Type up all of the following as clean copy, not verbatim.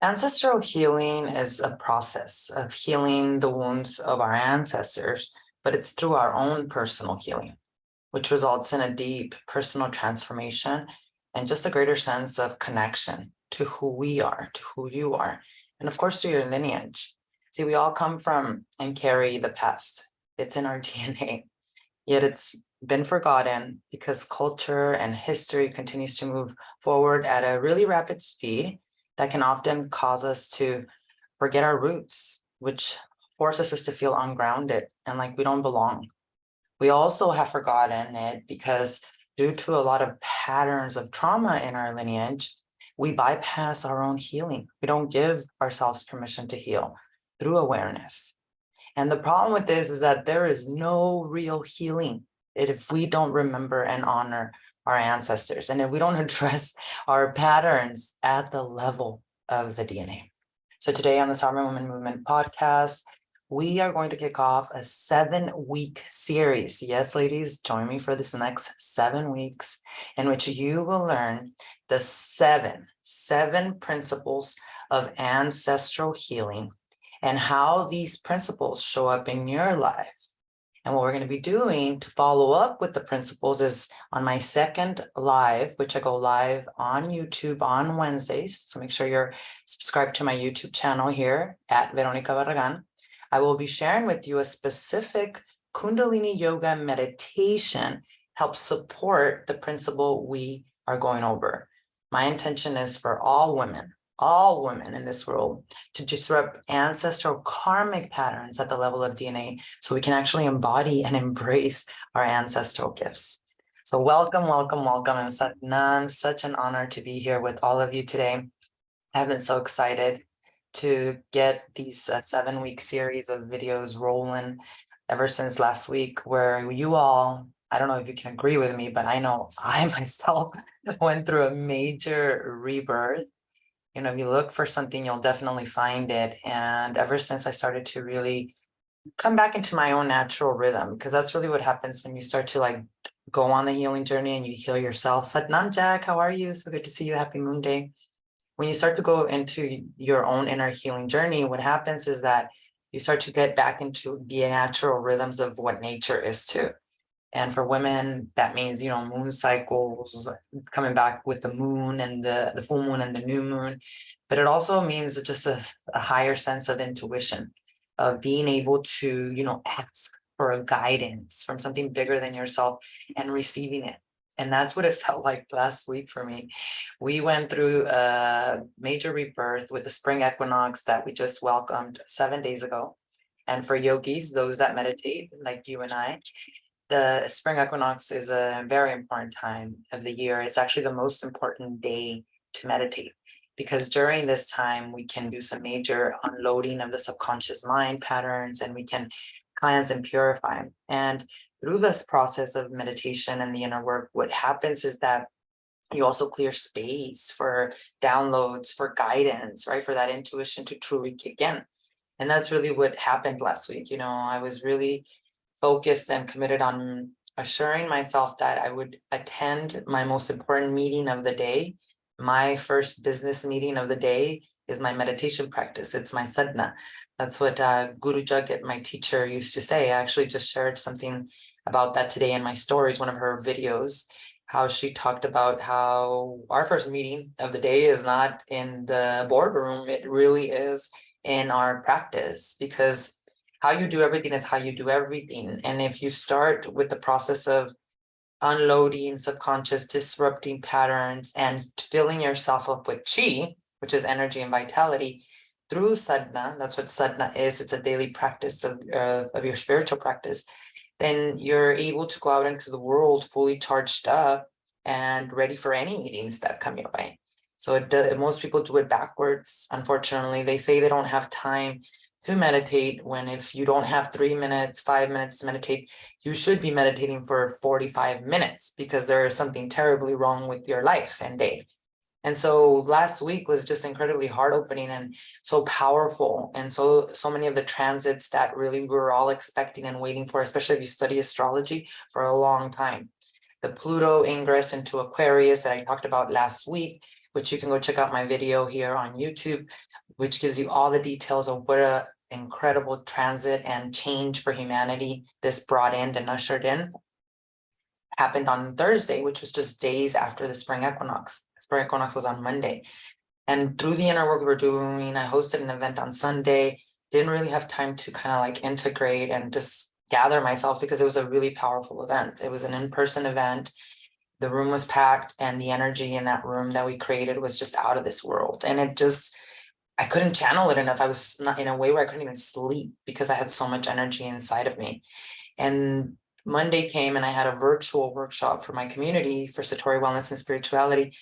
Ancestral healing is a process of healing the wounds of our ancestors, but it's through our own personal healing, which results in a deep personal transformation and just a greater sense of connection to who we are, to who you are, and of course, to your lineage. See, we all come from and carry the past. It's in our DNA, yet it's been forgotten because culture and history continues to move forward at a really rapid speed that can often cause us to forget our roots, which forces us to feel ungrounded and like we don't belong. We also have forgotten it because due to a lot of patterns of trauma in our lineage, we bypass our own healing. We don't give ourselves permission to heal through awareness. And the problem with this is that there is no real healing if we don't remember and honor our ancestors, and if we don't address our patterns at the level of the DNA. So today on the Sovereign Women Movement podcast, we are going to kick off a 7-week series. Yes, ladies, join me for this next 7 weeks in which you will learn the seven principles of ancestral healing and how these principles show up in your life. And what we're going to be doing to follow up with the principles is on my second live, which I go live on YouTube on Wednesdays. So make sure you're subscribed to my YouTube channel here at Veronica Barragan. I will be sharing with you a specific Kundalini yoga meditation help support the principle we are going over. My intention is for all women in this world to disrupt ancestral karmic patterns at the level of DNA so we can actually embody and embrace our ancestral gifts. So welcome, and Satnam. Such an honor to be here with all of you today. I've been so excited to get these 7-week series of videos rolling ever since last week, where you all, I don't know if you can agree with me, but I know I myself went through a major rebirth. You know, if you look for something, you'll definitely find it. And ever since I started to really come back into my own natural rhythm, because that's really what happens when you start to like go on the healing journey and you heal yourself. Satnam Jack, how are you? So good to see you. Happy Moon Day. When you start to go into your own inner healing journey, what happens is that you start to get back into the natural rhythms of what nature is too. And for women, that means, moon cycles, coming back with the moon and the full moon and the new moon. But it also means just a higher sense of intuition, of being able to, ask for a guidance from something bigger than yourself and receiving it. And that's what it felt like last week for me. We went through a major rebirth with the spring equinox that we just welcomed 7 days ago. And for yogis, those that meditate like you and I, the spring equinox is a very important time of the year. It's actually the most important day to meditate, because during this time, we can do some major unloading of the subconscious mind patterns, and we can cleanse and purify. And through this process of meditation and the inner work, what happens is that you also clear space for downloads, for guidance, right? For that intuition to truly kick in. And that's really what happened last week. I was really focused and committed on assuring myself that I would attend my most important meeting of the day. My first business meeting of the day is my meditation practice. It's my sadhana. That's what Guru Jagat, my teacher, used to say. I actually just shared something about that today in my stories, one of her videos, how she talked about how our first meeting of the day is not in the boardroom. It really is in our practice, because how you do everything is how you do everything. And if you start with the process of unloading subconscious, disrupting patterns, and filling yourself up with chi, which is energy and vitality, through sadhana, that's what sadhana is. It's a daily practice of your spiritual practice. Then you're able to go out into the world fully charged up and ready for any meetings that come your way. So most people do it backwards. Unfortunately, they say they don't have time to meditate, when if you don't have 3 minutes, 5 minutes to meditate, you should be meditating for 45 minutes, because there is something terribly wrong with your life and day. And so last week was just incredibly heart opening and so powerful. And so many of the transits that really we're all expecting and waiting for, especially if you study astrology for a long time. The Pluto ingress into Aquarius that I talked about last week which you can go check out my video here on YouTube, which gives you all the details of what a incredible transit and change for humanity this brought in and ushered in. Happened on Thursday, which was just days after the spring equinox. Spring equinox was on Monday. And through the inner work we're doing, I hosted an event on Sunday. Didn't really have time to kind of like integrate and just gather myself because it was a really powerful event. It was an in-person event. The room was packed, and the energy in that room that we created was just out of this world. And it just, I couldn't channel it enough. I was not in a way where I couldn't even sleep because I had so much energy inside of me. And Monday came and I had a virtual workshop for my community for Satori Wellness and Spirituality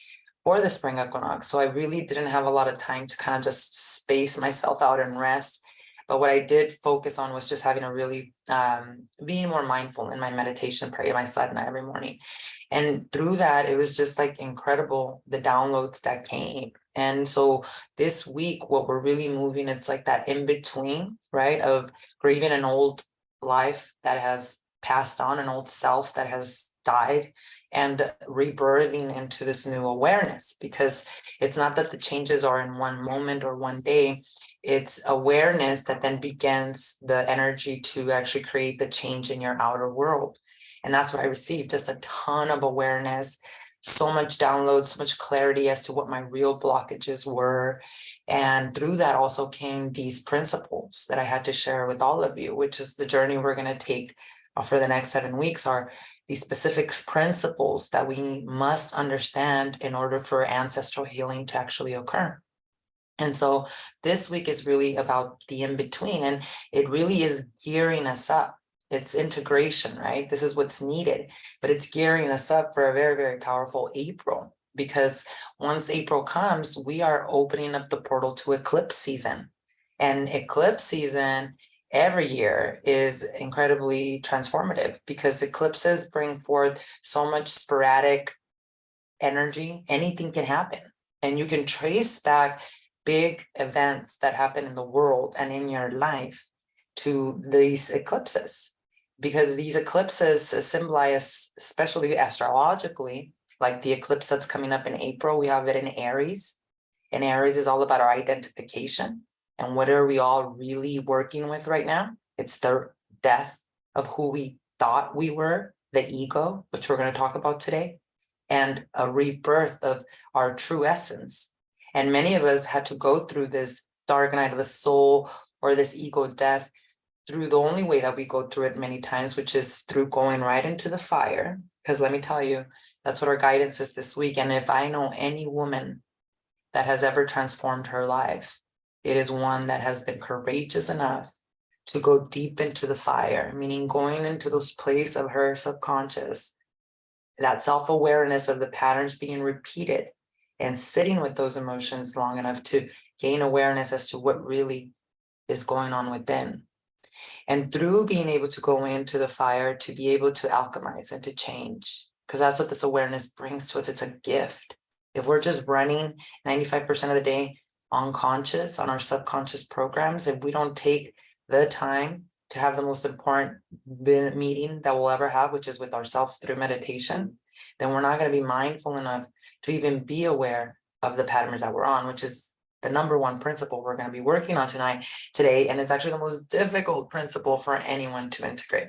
for the spring equinox. So I really didn't have a lot of time to kind of just space myself out and rest. But what I did focus on was just having a really being more mindful in my meditation, pray my sadhana every morning. And through that, it was just like incredible, the downloads that came. And so this week, what we're really moving, it's like that in between, right? Of grieving an old life that has passed on, an old self that has died, and rebirthing into this new awareness, because it's not that the changes are in one moment or one day. It's awareness that then begins the energy to actually create the change in your outer world. And that's what I received, just a ton of awareness, so much download, so much clarity as to what my real blockages were. And through that also came these principles that I had to share with all of you, which is the journey we're going to take for the next 7 weeks, are these specific principles that we must understand in order for ancestral healing to actually occur. And so this week is really about the in-between, and it really is gearing us up. It's integration, right? This is what's needed, but it's gearing us up for a very, very powerful April, because once April comes, we are opening up the portal to eclipse season. And eclipse season every year is incredibly transformative because eclipses bring forth so much sporadic energy. Anything can happen. And you can trace back big events that happen in the world and in your life to these eclipses, because these eclipses symbolize, especially astrologically, like the eclipse that's coming up in April, we have it in Aries. And Aries is all about our identification. And what are we all really working with right now? It's the death of who we thought we were, the ego, which we're going to talk about today, and a rebirth of our true essence. And many of us had to go through this dark night of the soul or this ego death through the only way that we go through it many times, which is through going right into the fire. Because let me tell you, that's what our guidance is this week. And if I know any woman that has ever transformed her life, it is one that has been courageous enough to go deep into the fire, meaning going into those places of her subconscious, that self-awareness of the patterns being repeated, and sitting with those emotions long enough to gain awareness as to what really is going on within. And through being able to go into the fire, to be able to alchemize and to change, because that's what this awareness brings to us. It's a gift. If we're just running 95% of the day unconscious on our subconscious programs, if we don't take the time to have the most important meeting that we'll ever have, which is with ourselves through meditation, then we're not going to be mindful enough to even be aware of the patterns that we're on, which is the number one principle we're going to be working on today. And it's actually the most difficult principle for anyone to integrate.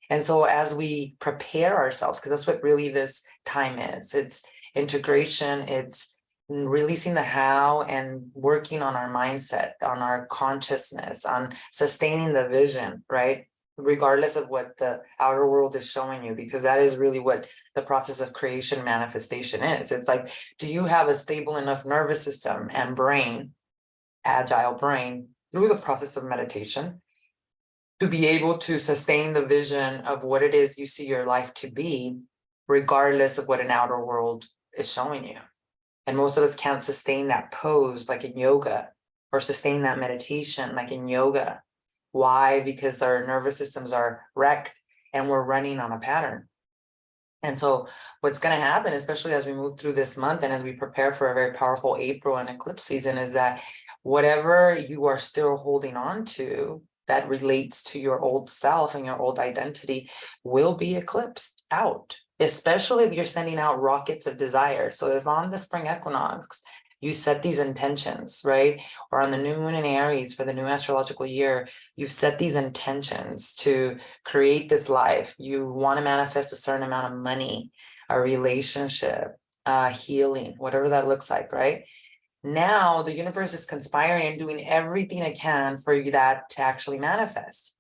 And so as we prepare ourselves, because that's what really this time is, it's integration, it's releasing the how and working on our mindset, on our consciousness, on sustaining the vision, right? Regardless of what the outer world is showing you, because that is really what the process of creation manifestation is. It's like, do you have a stable enough nervous system and brain, agile brain, through the process of meditation to be able to sustain the vision of what it is you see your life to be, regardless of what an outer world is showing you? And most of us can't sustain that pose like in yoga, or sustain that meditation like in yoga. Why? Because our nervous systems are wrecked and we're running on a pattern. And so what's going to happen, especially as we move through this month and as we prepare for a very powerful April and eclipse season, is that whatever you are still holding on to that relates to your old self and your old identity will be eclipsed out. especially if you're sending out rockets of desire. So if on the spring equinox, you set these intentions, right? Or on the new moon in Aries for the new astrological year, you've set these intentions to create this life. You want to manifest a certain amount of money, a relationship, healing, whatever that looks like, right? Now the universe is conspiring and doing everything it can for you that to actually manifest.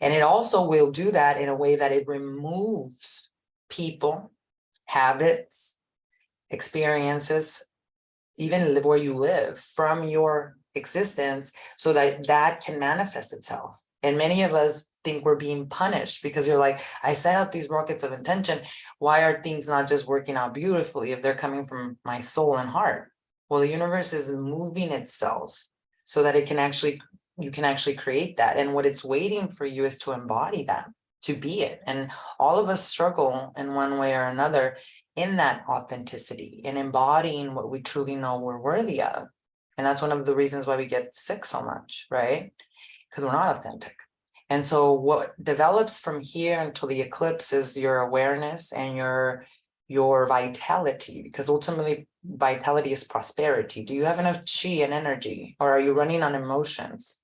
And it also will do that in a way that it removes people, habits, experiences, even live where you live from your existence so that that can manifest itself. And many of us think we're being punished because you're like, I set out these rockets of intention. Why are things not just working out beautifully if they're coming from my soul and heart? Well, the universe is moving itself so that it can actually, you can actually create that. And what it's waiting for you is to embody that, to be it. And all of us struggle in one way or another in that authenticity and embodying what we truly know we're worthy of. And that's one of the reasons why we get sick so much, right? Because we're not authentic. And so what develops from here until the eclipse is your awareness and your vitality, because ultimately vitality is prosperity. Do you have enough chi and energy, or are you running on emotions?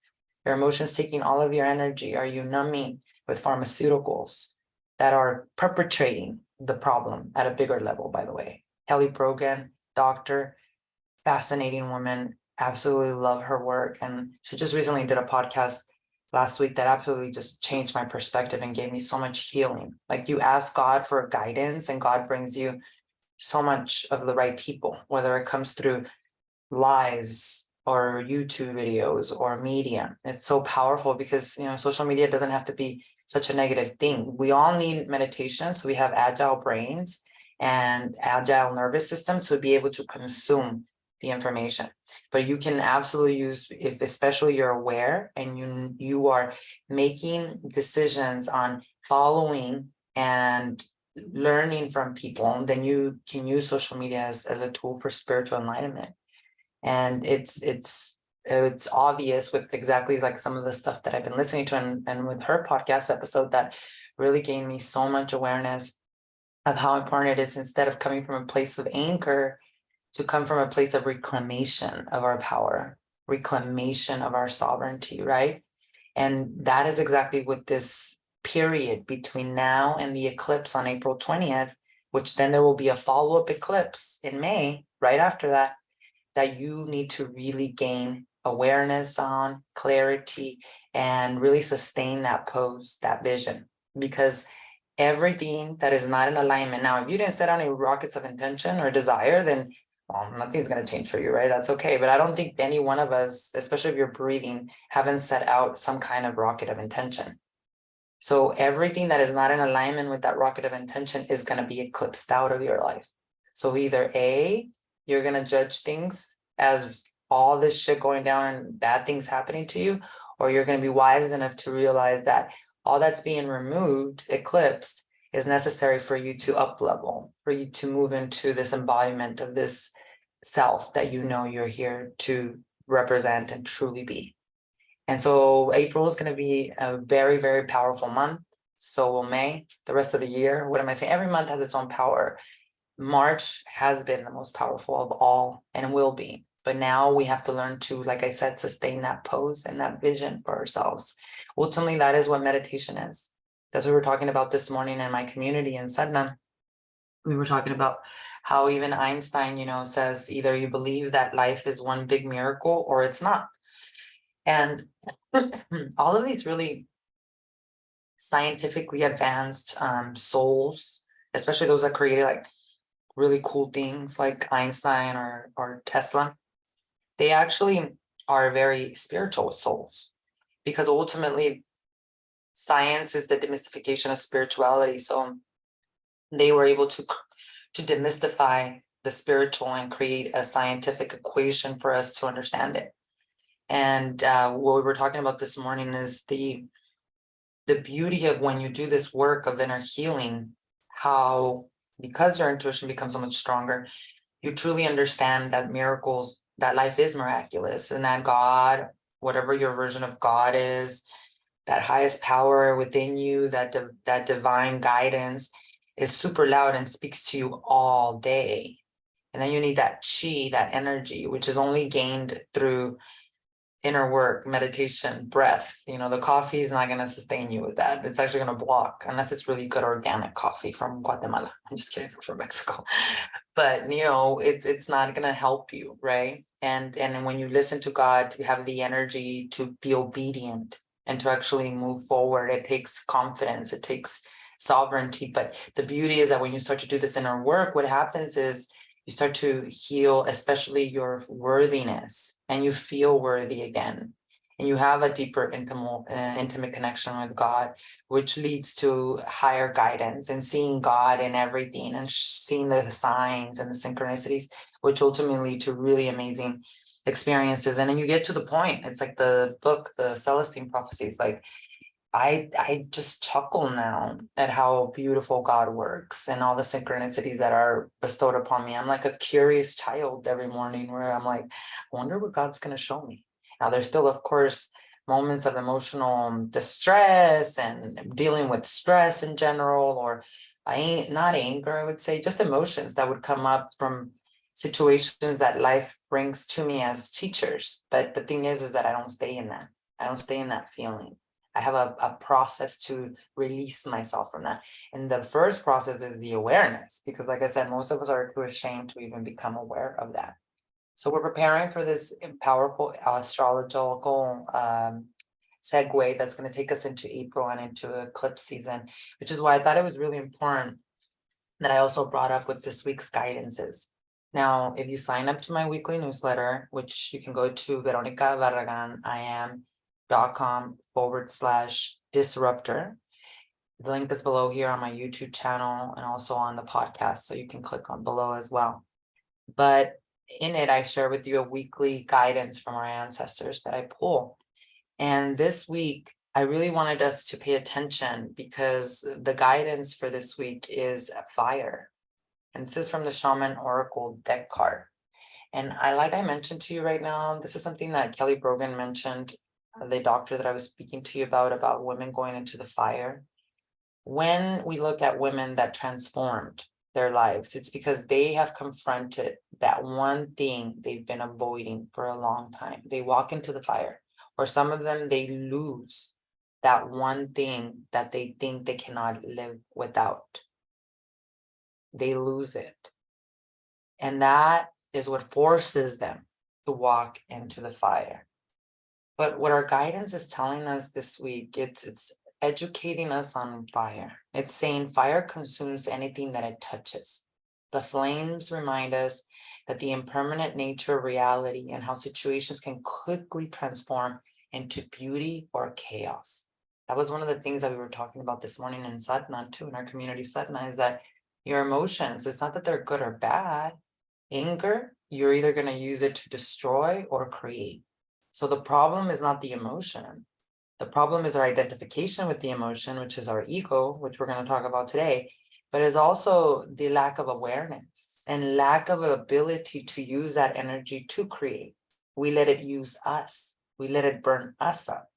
Your emotions taking all of your energy? Are you numbing with pharmaceuticals that are perpetrating the problem at a bigger level? By the way, Kelly Brogan, doctor, fascinating woman, absolutely love her work. And she just recently did a podcast last week that absolutely just changed my perspective and gave me so much healing. Like, you ask God for guidance and God brings you so much of the right people, whether it comes through lives or YouTube videos or media. It's so powerful because, you know, social media doesn't have to be such a negative thing. We all need meditation, so we have agile brains and agile nervous system to be able to consume the information. But you can absolutely use, if especially you're aware and you are making decisions on following and learning from people, then you can use social media as a tool for spiritual enlightenment. And it's obvious with exactly like some of the stuff that I've been listening to and with her podcast episode that really gained me so much awareness of how important it is, instead of coming from a place of anger, to come from a place of reclamation of our power, reclamation of our sovereignty, right? And that is exactly what this period between now and the eclipse on April 20th, which then there will be a follow-up eclipse in May, right after that, that you need to really gain awareness on, clarity, and really sustain that pose, that vision. Because everything that is not in alignment, now, if you didn't set any rockets of intention or desire, then well, nothing's going to change for you, right? That's okay. But I don't think any one of us, especially if you're breathing, haven't set out some kind of rocket of intention. So everything that is not in alignment with that rocket of intention is going to be eclipsed out of your life. So either A, you're going to judge things as all this shit going down and bad things happening to you, or you're going to be wise enough to realize that all that's being removed, eclipsed, is necessary for you to up level, for you to move into this embodiment of this self that you know you're here to represent and truly be. And so April is going to be a very, very powerful month. So will May, the rest of the year. What am I saying? Every month has its own power. March has been the most powerful of all and will be. But now we have to learn to, like I said, sustain that pose and that vision for ourselves. Ultimately, that is what meditation is. That's what we were talking about this morning in my community in Sedna. We were talking about how even Einstein, you know, says either you believe that life is one big miracle or it's not. And all of these really scientifically advanced souls, especially those that created like really cool things like Einstein or Tesla, they actually are very spiritual souls, because ultimately science is the demystification of spirituality. So they were able to demystify the spiritual and create a scientific equation for us to understand it. And what we were talking about this morning is the beauty of when you do this work of inner healing, how, because your intuition becomes so much stronger, you truly understand that miracles, that life is miraculous, and that God, whatever your version of God is, that highest power within you, that divine guidance is super loud and speaks to you all day. And then you need that chi, that energy, which is only gained through inner work, meditation, breath. The coffee is not going to sustain you with that. It's actually going to block, unless it's really good organic coffee from Guatemala. I'm just kidding, from Mexico. But it's not going to help you, right? And when you listen to God, you have the energy to be obedient and to actually move forward. It takes confidence, it takes sovereignty. But the beauty is that when you start to do this inner work, what happens is you start to heal, especially your worthiness, and you feel worthy again. And you have a deeper, intimate connection with God, which leads to higher guidance and seeing God in everything and seeing the signs and the synchronicities, which ultimately lead to really amazing experiences. And then you get to the point. It's like the book, the Celestine Prophecies, like I just chuckle now at how beautiful God works and all the synchronicities that are bestowed upon me. I'm like a curious child every morning where I'm like, I wonder what God's going to show me. Now, there's still, of course, moments of emotional distress and dealing with stress in general, or not anger, I would say, just emotions that would come up from situations that life brings to me as teachers. But the thing is that I don't stay in that. I don't stay in that feeling. I have a process to release myself from that. And the first process is the awareness, because like I said, most of us are too ashamed to even become aware of that. So we're preparing for this powerful astrological segue that's going to take us into April and into eclipse season, which is why I thought it was really important that I also brought up with this week's guidances. Now, if you sign up to my weekly newsletter, which you can go to veronicabarraganiam.com/disruptor. The link is below here on my YouTube channel and also on the podcast, so you can click on below as well. But in it, I share with you a weekly guidance from our ancestors that I pull. And this week, I really wanted us to pay attention because the guidance for this week is fire. And this is from the Shaman Oracle deck card. And like I mentioned to you right now, this is something that Kelly Brogan mentioned, the doctor that I was speaking to you about women going into the fire. When we look at women that transformed their lives, it's because they have confronted that one thing they've been avoiding for a long time. They walk into the fire, or some of them, they lose that one thing that they think they cannot live without. They lose it. And that is what forces them to walk into the fire. But what our guidance is telling us this week, it's educating us on fire. It's saying fire consumes anything that it touches. The flames remind us that the impermanent nature of reality and how situations can quickly transform into beauty or chaos. That was one of the things that we were talking about this morning in Sadhana too, in our community Sadhana, is that your emotions, it's not that they're good or bad. Anger, you're either going to use it to destroy or create. So the problem is not the emotion. The problem is our identification with the emotion, which is our ego, which we're going to talk about today, but is also the lack of awareness and lack of ability to use that energy to create. We let it use us. We let it burn us up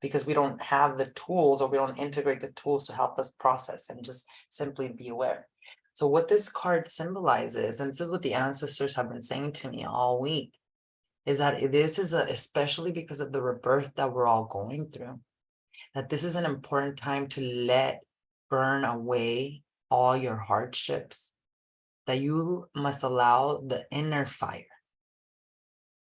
because we don't have the tools, or we don't integrate the tools to help us process and just simply be aware. So what this card symbolizes, and this is what the ancestors have been saying to me all week, is that this is especially because of the rebirth that we're all going through, that this is an important time to let burn away all your hardships, that you must allow the inner fire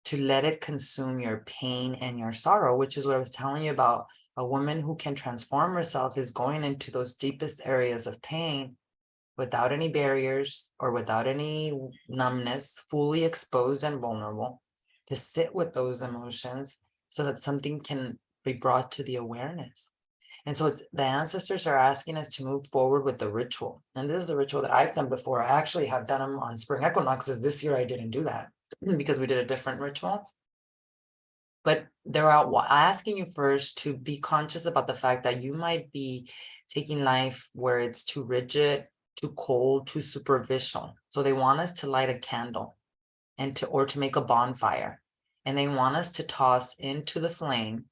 to let it consume your pain and your sorrow, which is what I was telling you about. A woman who can transform herself is going into those deepest areas of pain without any barriers or without any numbness, fully exposed and vulnerable, to sit with those emotions so that something can be brought to the awareness. And so the ancestors are asking us to move forward with the ritual. And this is a ritual that I've done before. I actually have done them on spring equinoxes. This year I didn't do that because we did a different ritual. But they're asking you first to be conscious about the fact that you might be taking life where it's too rigid, too cold, too superficial. So they want us to light a candle or to make a bonfire. And they want us to toss into the flame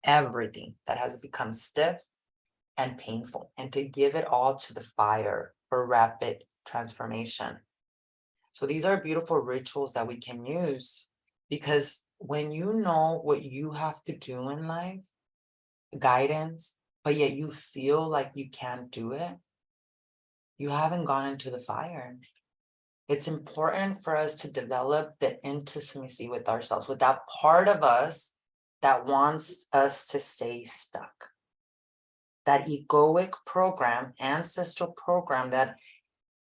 everything that has become stiff and painful, and to give it all to the fire for rapid transformation. So these are beautiful rituals that we can use, because when you know what you have to do in life, guidance, but yet you feel like you can't do it, you haven't gone into the fire. It's important for us to develop the intimacy with ourselves, with that part of us that wants us to stay stuck. That egoic program, ancestral program that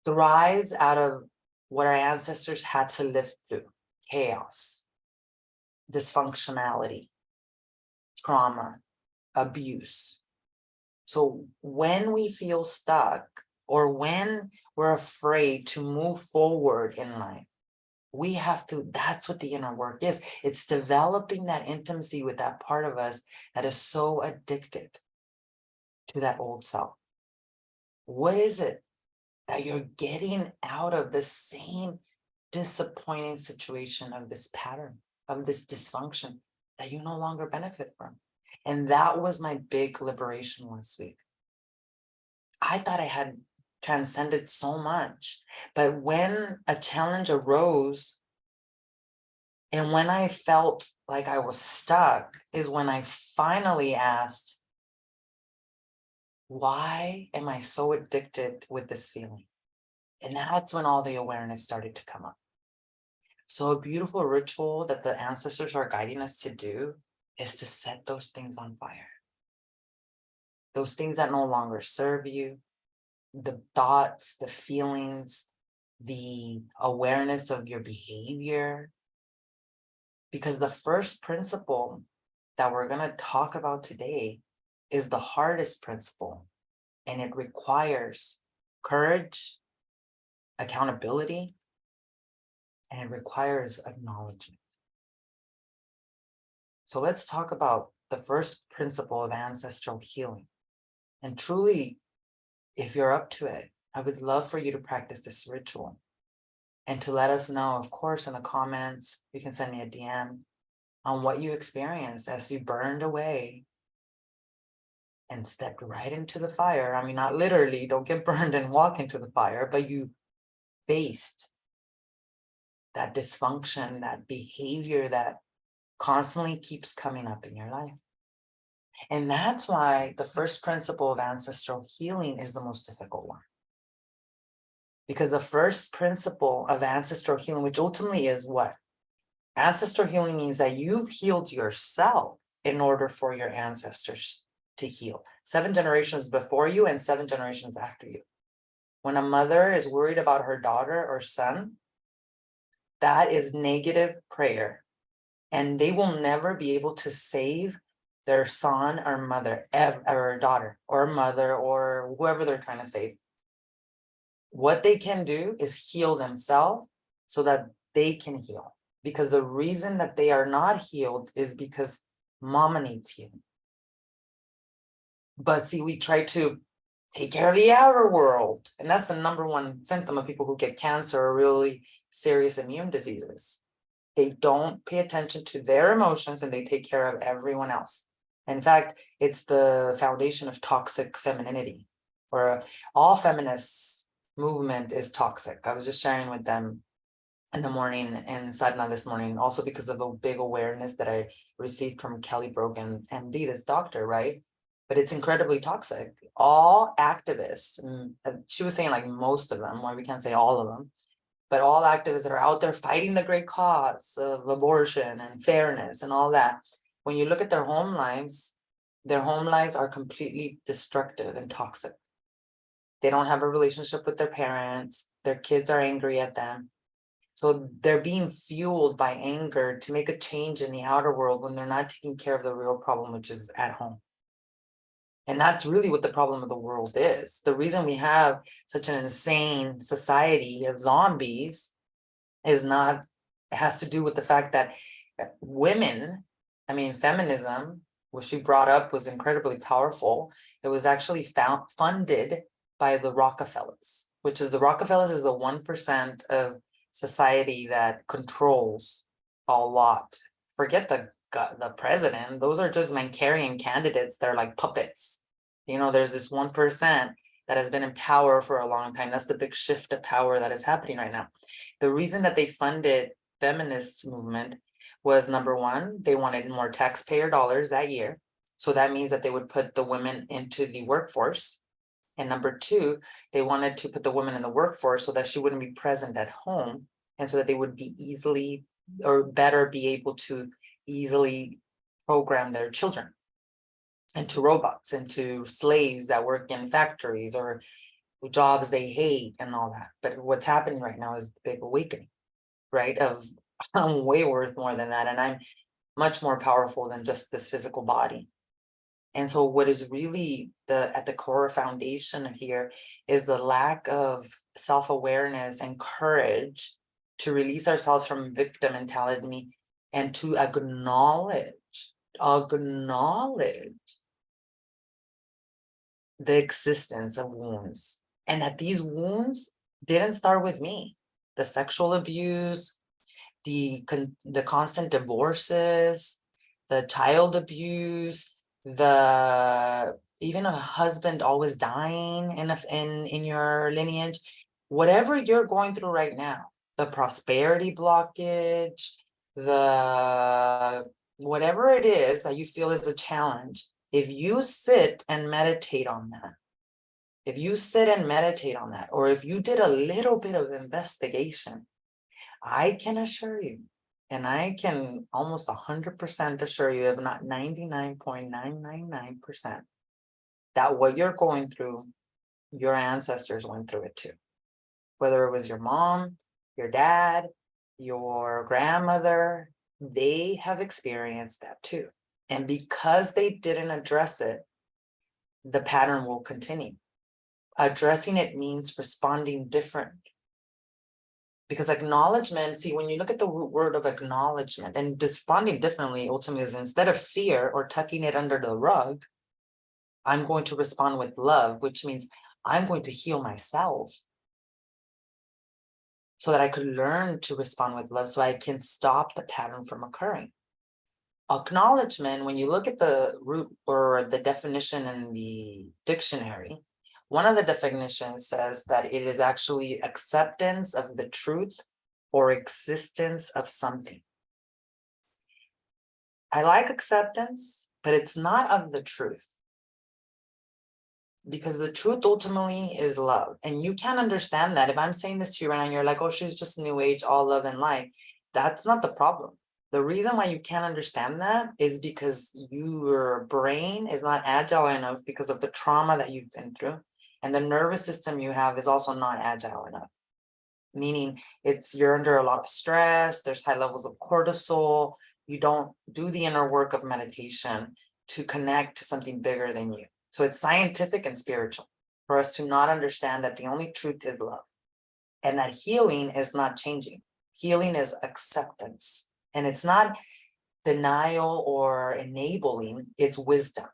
thrives out of what our ancestors had to live through: chaos, dysfunctionality, trauma, abuse. So when we feel stuck, or when we're afraid to move forward in life, we have to, that's what the inner work is. It's developing that intimacy with that part of us that is so addicted to that old self. What is it that you're getting out of the same disappointing situation, of this pattern, of this dysfunction that you no longer benefit from? And that was my big liberation last week. I thought I had transcended so much, but when a challenge arose and when I felt like I was stuck, is when I finally asked, why am I so addicted with this feeling? And that's when all the awareness started to come up. So a beautiful ritual that the ancestors are guiding us to do is to set those things on fire. Those things that no longer serve you, the thoughts, the feelings, the awareness of your behavior. Because the first principle that we're going to talk about today is the hardest principle, and it requires courage, accountability, and it requires acknowledgement. So let's talk about the first principle of ancestral healing. And truly, if you're up to it, I would love for you to practice this ritual and to let us know, of course, in the comments. You can send me a DM on what you experienced as you burned away and stepped right into the fire. I mean, not literally, don't get burned and walk into the fire, but you faced that dysfunction, that behavior that constantly keeps coming up in your life. And that's why the first principle of ancestral healing is the most difficult one. Because the first principle of ancestral healing, which ultimately is what? Ancestral healing means that you've healed yourself in order for your ancestors to heal. 7 generations before you and 7 generations after you. When a mother is worried about her daughter or son, that is negative prayer. And they will never be able to save their son or mother, or daughter or mother, or whoever they're trying to save. What they can do is heal themselves so that they can heal. Because the reason that they are not healed is because mama needs healing. But see, we try to take care of the outer world. And that's the number one symptom of people who get cancer or really serious immune diseases. They don't pay attention to their emotions and they take care of everyone else. In fact, it's the foundation of toxic femininity, or all feminists movement is toxic. I was just sharing with them in the morning in Sadhana this morning, also because of a big awareness that I received from Kelly Brogan, MD, this doctor, right? But it's incredibly toxic. All activists, she was saying like most of them, or we can't say all of them, but all activists that are out there fighting the great cause of abortion and fairness and all that, when you look at their home lives are completely destructive and toxic. They don't have a relationship with their parents. Their kids are angry at them. So they're being fueled by anger to make a change in the outer world when they're not taking care of the real problem, which is at home. And that's really what the problem of the world is. The reason we have such an insane society of zombies is not, it has to do with the fact that women, I mean, feminism, what she brought up was incredibly powerful. It was actually funded by the Rockefellers, which is the Rockefellers is the 1% of society that controls a lot. Forget the president. Those are just Mancarian candidates. They're like puppets. You know, there's this 1%, that has been in power for a long time. That's the big shift of power that is happening right now. The reason that they funded feminist movement was, number one, they wanted more taxpayer dollars that year. So that means that they would put the women into the workforce. And number two, they wanted to put the women in the workforce so that she wouldn't be present at home, and so that they would be easily or better be able to easily program their children into robots, into slaves that work in factories or jobs they hate and all that. But what's happening right now is the big awakening, right? Of I'm way worth more than that, and I'm much more powerful than just this physical body. And so what is really at the core foundation here is the lack of self-awareness and courage to release ourselves from victim mentality and to acknowledge the existence of wounds, and that these wounds didn't start with me. The sexual abuse, the constant divorces, the child abuse, the even a husband always dying in your lineage, whatever you're going through right now, the prosperity blockage, the whatever it is that you feel is a challenge, if you sit and meditate on that, or if you did a little bit of investigation, I can assure you, and I can almost 100% assure you, if not 99.999%, that what you're going through, your ancestors went through it too. Whether it was your mom, your dad, your grandmother, they have experienced that too. And because they didn't address it, the pattern will continue. Addressing it means responding differently. Because acknowledgement, see, when you look at the root word of acknowledgement, and responding differently ultimately is, instead of fear or tucking it under the rug, I'm going to respond with love, which means I'm going to heal myself so that I could learn to respond with love, so I can stop the pattern from occurring. Acknowledgement, when you look at the root or the definition in the dictionary, one of the definitions says that it is actually acceptance of the truth or existence of something. I like acceptance, but it's not of the truth. Because the truth ultimately is love. And you can't understand that. If I'm saying this to you right now, and you're like, oh, she's just new age, all love and light. That's not the problem. The reason why you can't understand that is because your brain is not agile enough because of the trauma that you've been through. And the nervous system you have is also not agile enough. Meaning you're under a lot of stress, there's high levels of cortisol, you don't do the inner work of meditation to connect to something bigger than you. So it's scientific and spiritual for us to not understand that the only truth is love, and that healing is not changing. Healing is acceptance, and it's not denial or enabling, it's wisdom.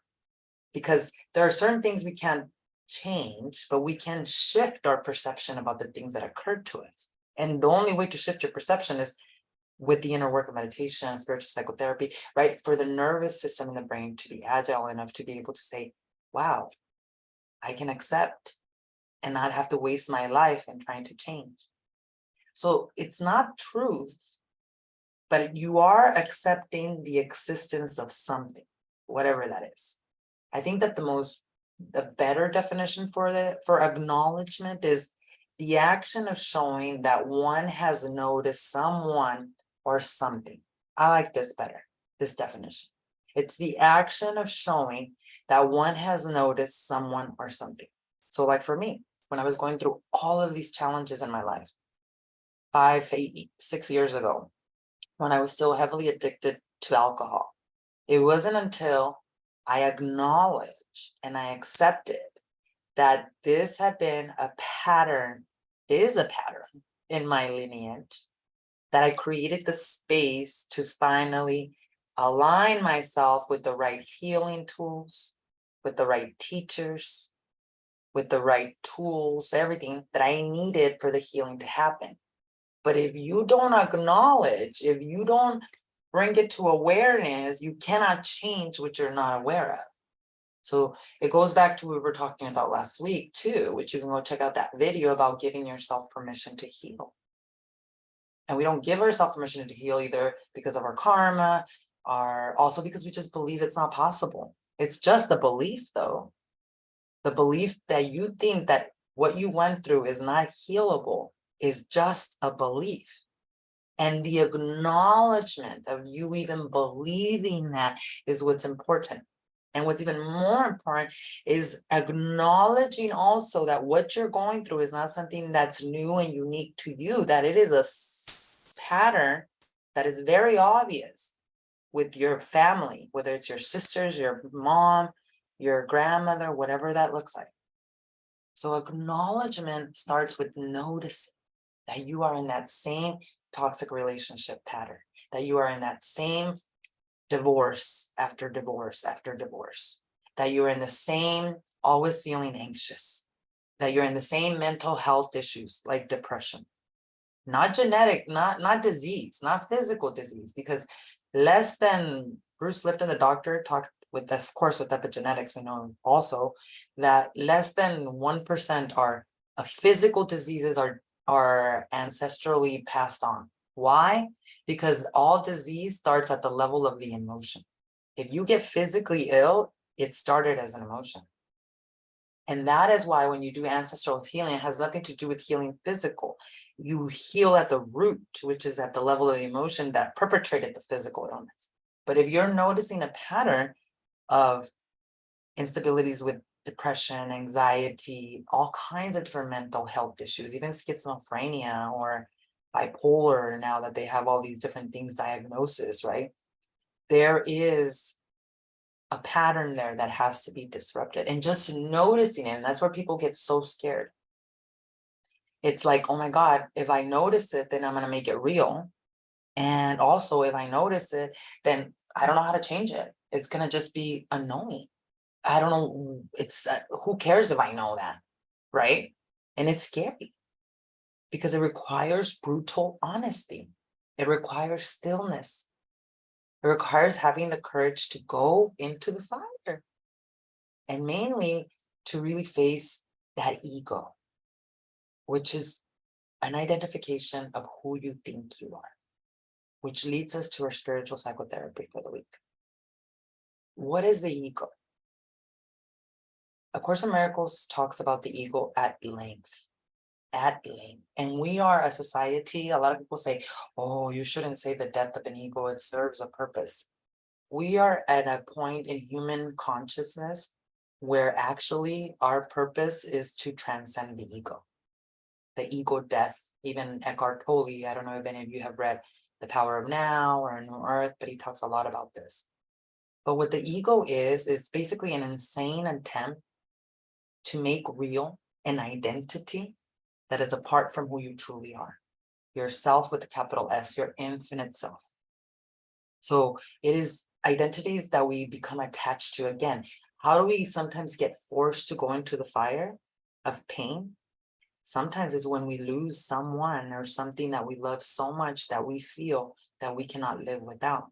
Because there are certain things we can't change, but we can shift our perception about the things that occurred to us. And the only way to shift your perception is with the inner work of meditation, spiritual psychotherapy, right? For the nervous system in the brain to be agile enough to be able to say, wow, I can accept and not have to waste my life in trying to change. So it's not truth, but you are accepting the existence of something, whatever that is. I think that the better definition for acknowledgement is the action of showing that one has noticed someone or something. I like this better, this definition. It's the action of showing that one has noticed someone or something. So like for me, when I was going through all of these challenges in my life, 5, 8, 6 years ago, when I was still heavily addicted to alcohol, it wasn't until I acknowledged and I accepted that this had been a pattern, is a pattern in my lineage, that I created the space to finally align myself with the right healing tools, with the right teachers, with the right tools, everything that I needed for the healing to happen. But if you don't acknowledge, if you don't bring it to awareness, you cannot change what you're not aware of. So it goes back to what we were talking about last week too, which you can go check out that video about giving yourself permission to heal. And we don't give ourselves permission to heal either because of our karma, or also because we just believe it's not possible. It's just a belief though. The belief that you think that what you went through is not healable is just a belief. And the acknowledgement of you even believing that is what's important. And what's even more important is acknowledging also that what you're going through is not something that's new and unique to you, that it is a pattern that is very obvious with your family, whether it's your sisters, your mom, your grandmother, whatever that looks like. So acknowledgement starts with noticing that you are in that same toxic relationship pattern, that you are in that same divorce after divorce after divorce, that you're in the same always feeling anxious, that you're in the same mental health issues like depression, not genetic, not disease, not physical disease, because less than Bruce Lipton, the doctor, talked with, of course, with epigenetics, we know also that less than 1% are physical diseases are ancestrally passed on. Why? Because all disease starts at the level of the emotion. If you get physically ill, it started as an emotion. And that is why when you do ancestral healing, it has nothing to do with healing physical. You heal at the root, which is at the level of the emotion that perpetrated the physical illness. But if you're noticing a pattern of instabilities with depression, anxiety, all kinds of different mental health issues, even schizophrenia or bipolar, now that they have all these different things, diagnosis, right? There is a pattern there that has to be disrupted, and just noticing it, and that's where people get so scared. It's like, oh my God, if I notice it, then I'm going to make it real. And also, if I notice it, then I don't know how to change it. It's going to just be unknowing. I don't know. It's who cares if I know that, right? And it's scary because it requires brutal honesty. It requires stillness. It requires having the courage to go into the fire, and mainly to really face that ego, which is an identification of who you think you are, which leads us to our spiritual psychotherapy for the week. What is the ego? A Course in Miracles talks about the ego at length. And we are a society, a lot of people say, oh, you shouldn't say the death of an ego, it serves a purpose. We are at a point in human consciousness where actually our purpose is to transcend the ego death. Even Eckhart Tolle, I don't know if any of you have read The Power of Now or New Earth, but he talks a lot about this. But what the ego is basically an insane attempt to make real an identity that is apart from who you truly are. Yourself with a capital S, your infinite self. So it is identities that we become attached to. Again, how do we sometimes get forced to go into the fire of pain? Sometimes it's when we lose someone or something that we love so much that we feel that we cannot live without.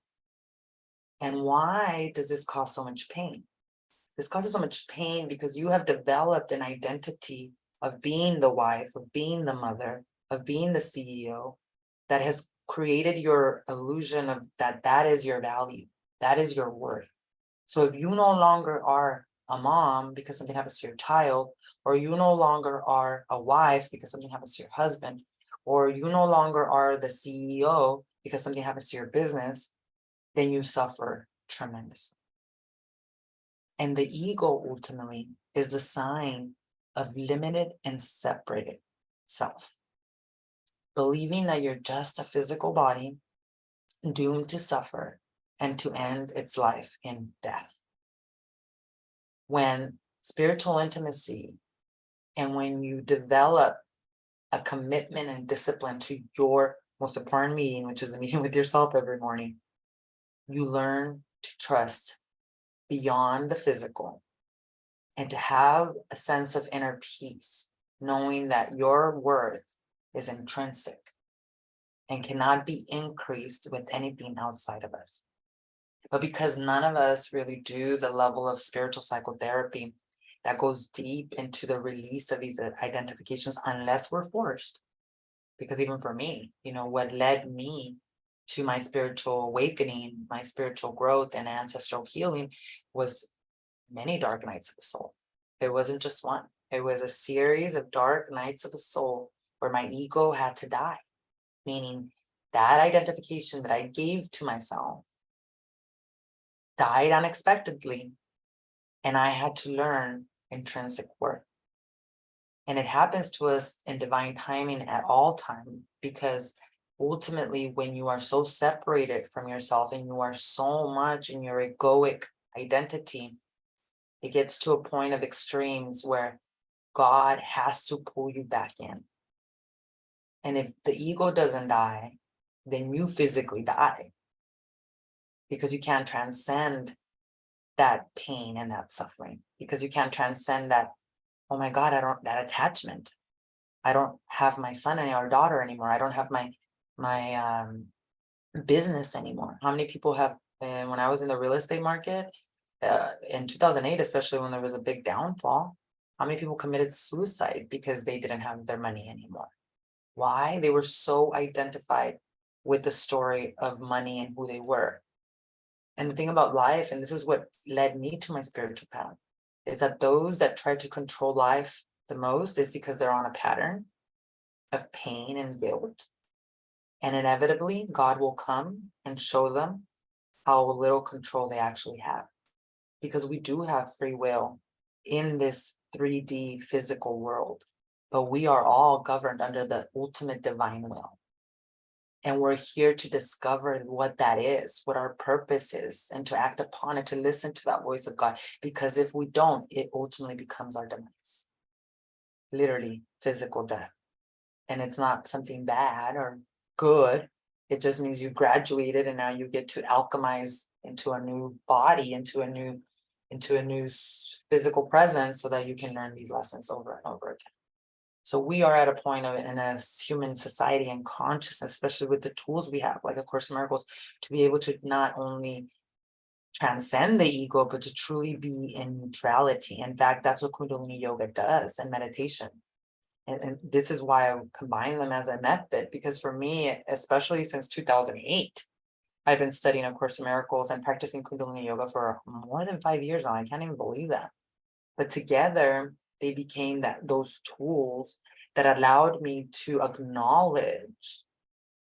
And why does this cause so much pain? This causes so much pain because you have developed an identity of being the wife, of being the mother, of being the CEO that has created your illusion of that is your value, that is your worth. So if you no longer are a mom because something happens to your child, or you no longer are a wife because something happens to your husband, or you no longer are the CEO because something happens to your business, then you suffer tremendously. And the ego ultimately is the sign of limited and separated self. Believing that you're just a physical body doomed to suffer and to end its life in death. When spiritual intimacy and when you develop a commitment and discipline to your most important meeting, which is the meeting with yourself every morning, you learn to trust beyond the physical and to have a sense of inner peace, knowing that your worth is intrinsic and cannot be increased with anything outside of us. But because none of us really do the level of spiritual psychotherapy that goes deep into the release of these identifications, unless we're forced. Because even for me, what led me to my spiritual awakening, my spiritual growth and ancestral healing was many dark nights of the soul. It wasn't just one. It was a series of dark nights of the soul where my ego had to die, meaning that identification that I gave to myself died unexpectedly, and I had to learn intrinsic worth. And it happens to us in divine timing at all time, because ultimately, when you are so separated from yourself and you are so much in your egoic identity, it gets to a point of extremes where God has to pull you back in. And if the ego doesn't die, then you physically die, because you can't transcend that pain and that suffering, because you can't transcend that, oh my God, that attachment. I don't have my son or daughter anymore. I don't have my business anymore. How many people have, when I was in the real estate market, in 2008, especially when there was a big downfall, how many people committed suicide because they didn't have their money anymore? Why? They were so identified with the story of money and who they were. And the thing about life, and this is what led me to my spiritual path, is that those that try to control life the most is because they're on a pattern of pain and guilt. And inevitably, God will come and show them how little control they actually have. Because we do have free will in this 3D physical world, but we are all governed under the ultimate divine will. And we're here to discover what that is, what our purpose is, and to act upon it, to listen to that voice of God. Because if we don't, it ultimately becomes our demise. Literally, physical death. And it's not something bad or good. It just means you graduated and now you get to alchemize into a new body, into a new physical presence, so that you can learn these lessons over and over again. So we are at a point of it in a human society and consciousness, especially with the tools we have, like A Course in Miracles, to be able to not only transcend the ego, but to truly be in neutrality. In fact, that's what Kundalini Yoga does, and meditation. And this is why I combine them as a method, because for me, especially since 2008, I've been studying A Course in Miracles and practicing Kundalini Yoga for more than 5 years now. I can't even believe that. But together, they became those tools that allowed me to acknowledge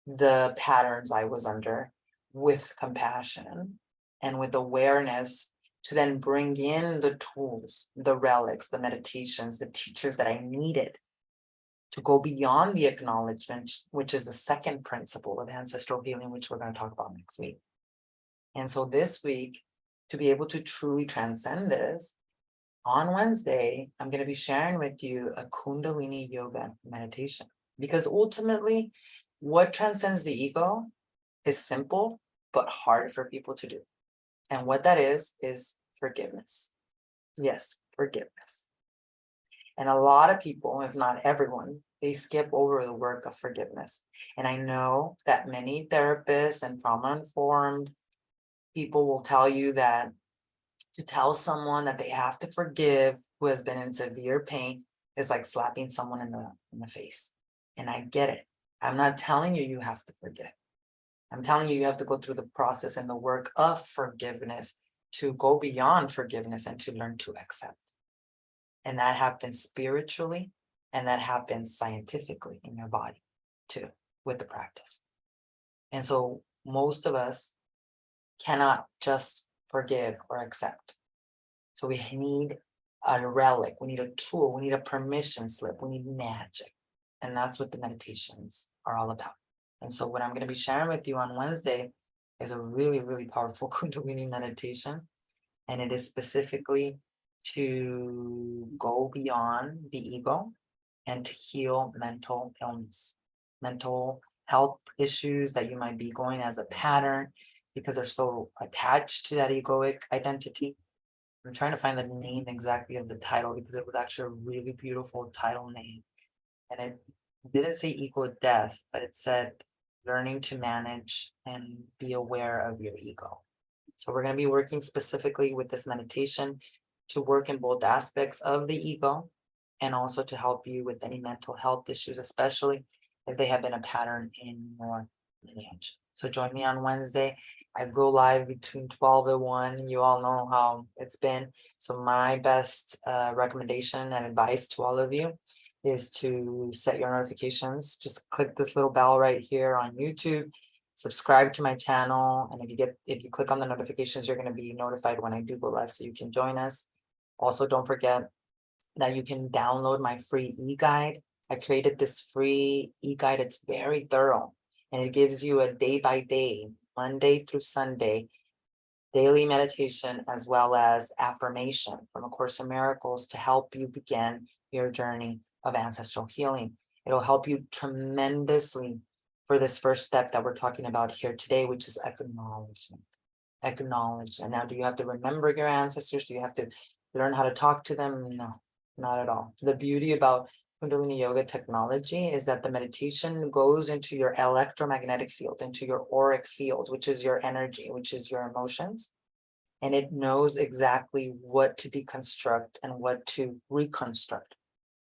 the patterns I was under with compassion and with awareness, to then bring in the tools, the relics, the meditations, the teachers that I needed to go beyond the acknowledgement, which is the second principle of ancestral healing, which we're going to talk about next week. And so this week, to be able to truly transcend this, on Wednesday, I'm going to be sharing with you a Kundalini Yoga meditation. Because ultimately, what transcends the ego is simple, but hard for people to do. And what that is forgiveness. Yes, forgiveness. And a lot of people, if not everyone, they skip over the work of forgiveness. And I know that many therapists and trauma-informed people will tell you that to tell someone that they have to forgive who has been in severe pain is like slapping someone in the face. And I get it. I'm not telling you you have to forgive. I'm telling you have to go through the process and the work of forgiveness, to go beyond forgiveness and to learn to accept. And that happens spiritually, and that happens scientifically in your body too, with the practice. And so most of us cannot just forgive or accept. So we need a relic, we need a tool, we need a permission slip, we need magic. And that's what the meditations are all about. And so what I'm going to be sharing with you on Wednesday is a really, really powerful Kundalini meditation. And it is specifically to go beyond the ego and to heal mental illness, mental health issues that you might be going as a pattern because they're so attached to that egoic identity. I'm trying to find the name exactly of the title, because it was actually a really beautiful title name. And it didn't say ego death, but it said learning to manage and be aware of your ego. So we're going to be working specifically with this meditation to work in both aspects of the ego and also to help you with any mental health issues, especially if they have been a pattern in your lineage. So join me on Wednesday. I go live between 12 and 1. You all know how it's been. So my best recommendation and advice to all of you is to set your notifications. Just click this little bell right here on YouTube, subscribe to my channel, and if you click on the notifications, you're going to be notified when I do go live so you can join us. Also, don't forget that you can download my free e-guide. I created this free e-guide. It's very thorough, and it gives you a day by day, Monday through Sunday, daily meditation, as well as affirmation from A Course in Miracles to help you begin your journey of ancestral healing. It'll help you tremendously for this first step that we're talking about here today, which is acknowledgement. Acknowledge. And now, do you have to remember your ancestors? Do you have to learn how to talk to them? No, not at all. The beauty about Kundalini Yoga technology is that the meditation goes into your electromagnetic field, into your auric field, which is your energy, which is your emotions. And it knows exactly what to deconstruct and what to reconstruct.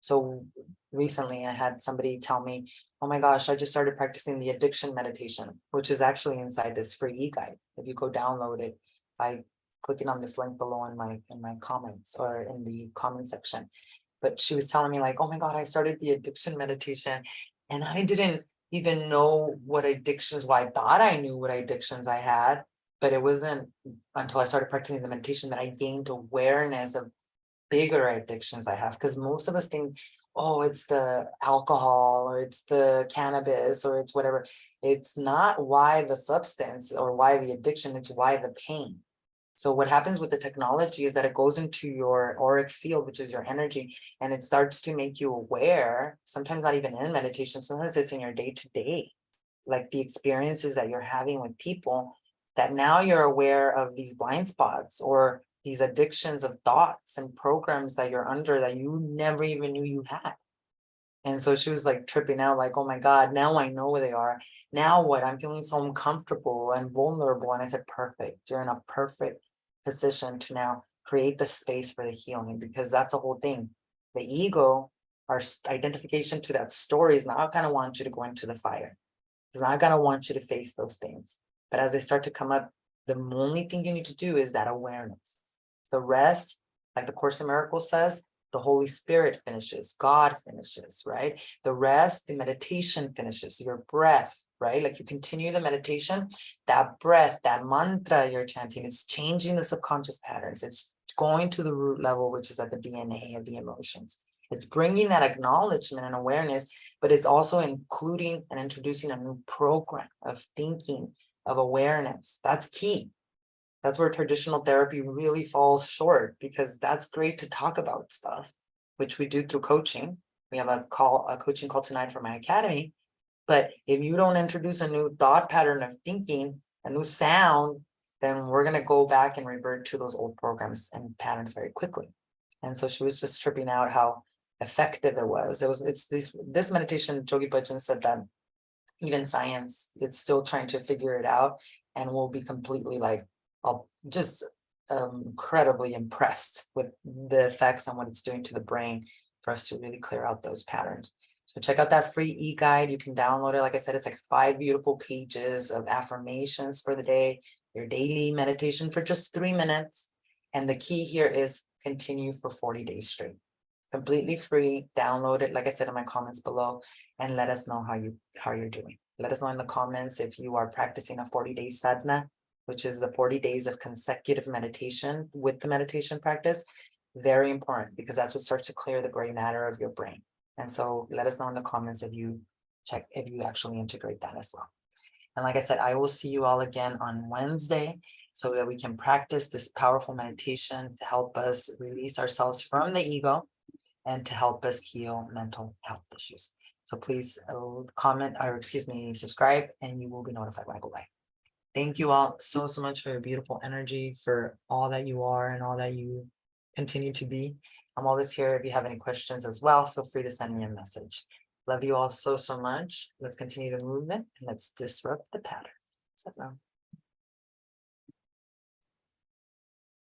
So recently I had somebody tell me, oh my gosh, I just started practicing the addiction meditation, which is actually inside this free e-guide. If you go download it by clicking on this link below in my comments or in the comment section. But she was telling me like, oh my God, I started the addiction meditation and I didn't even know what addictions, well, I thought I knew what addictions I had, but it wasn't until I started practicing the meditation that I gained awareness of bigger addictions I have. Because most of us think, oh, it's the alcohol or it's the cannabis or it's whatever. It's not why the substance or why the addiction, it's why the pain. So what happens with the technology is that it goes into your auric field, which is your energy, and it starts to make you aware, sometimes not even in meditation, sometimes it's in your day-to-day, like the experiences that you're having with people, that now you're aware of these blind spots or these addictions of thoughts and programs that you're under that you never even knew you had. And so she was like tripping out, like, oh my God, now I know where they are. Now what? I'm feeling so uncomfortable and vulnerable. And I said, perfect. You're in a perfect position to now create the space for the healing, because that's the whole thing. The ego, our identification to that story, is not going to want you to go into the fire. It's not going to want you to face those things. But as they start to come up, the only thing you need to do is that awareness. The rest, like the Course in Miracles says, the Holy Spirit finishes, God finishes, right? The rest, the meditation finishes, your breath, right? Like you continue the meditation, that breath, that mantra you're chanting, it's changing the subconscious patterns. It's going to the root level, which is at the DNA of the emotions. It's bringing that acknowledgement and awareness, but it's also including and introducing a new program of thinking, of awareness. That's key. That's where traditional therapy really falls short, because that's great to talk about stuff, which we do through coaching. We have a coaching call tonight for my academy. But if you don't introduce a new thought pattern of thinking, a new sound, then we're going to go back and revert to those old programs and patterns very quickly. And so she was just tripping out how effective it was. It's this meditation, Jogi Bhajan said that even science, it's still trying to figure it out, and we'll be completely like, just incredibly impressed with the effects and what it's doing to the brain for us to really clear out those patterns. So check out that free e-guide. You can download it. Like I said, it's like 5 beautiful pages of affirmations for the day, your daily meditation for just 3 minutes. And the key here is continue for 40 days straight. Completely free. Download it, like I said, in my comments below, and let us know how you're doing. Let us know in the comments if you are practicing a 40-day sadhana, which is the 40 days of consecutive meditation with the meditation practice. Very important, because that's what starts to clear the gray matter of your brain. And so let us know in the comments if you actually integrate that as well. And like I said, I will see you all again on Wednesday so that we can practice this powerful meditation to help us release ourselves from the ego and to help us heal mental health issues. So please comment, or excuse me, subscribe, and you will be notified when I go live. Thank you all so much for your beautiful energy, for all that you are and all that you continue to be. I'm always here if you have any questions as well. Feel free to send me a message. Love you all so much. Let's continue the movement and let's disrupt the pattern.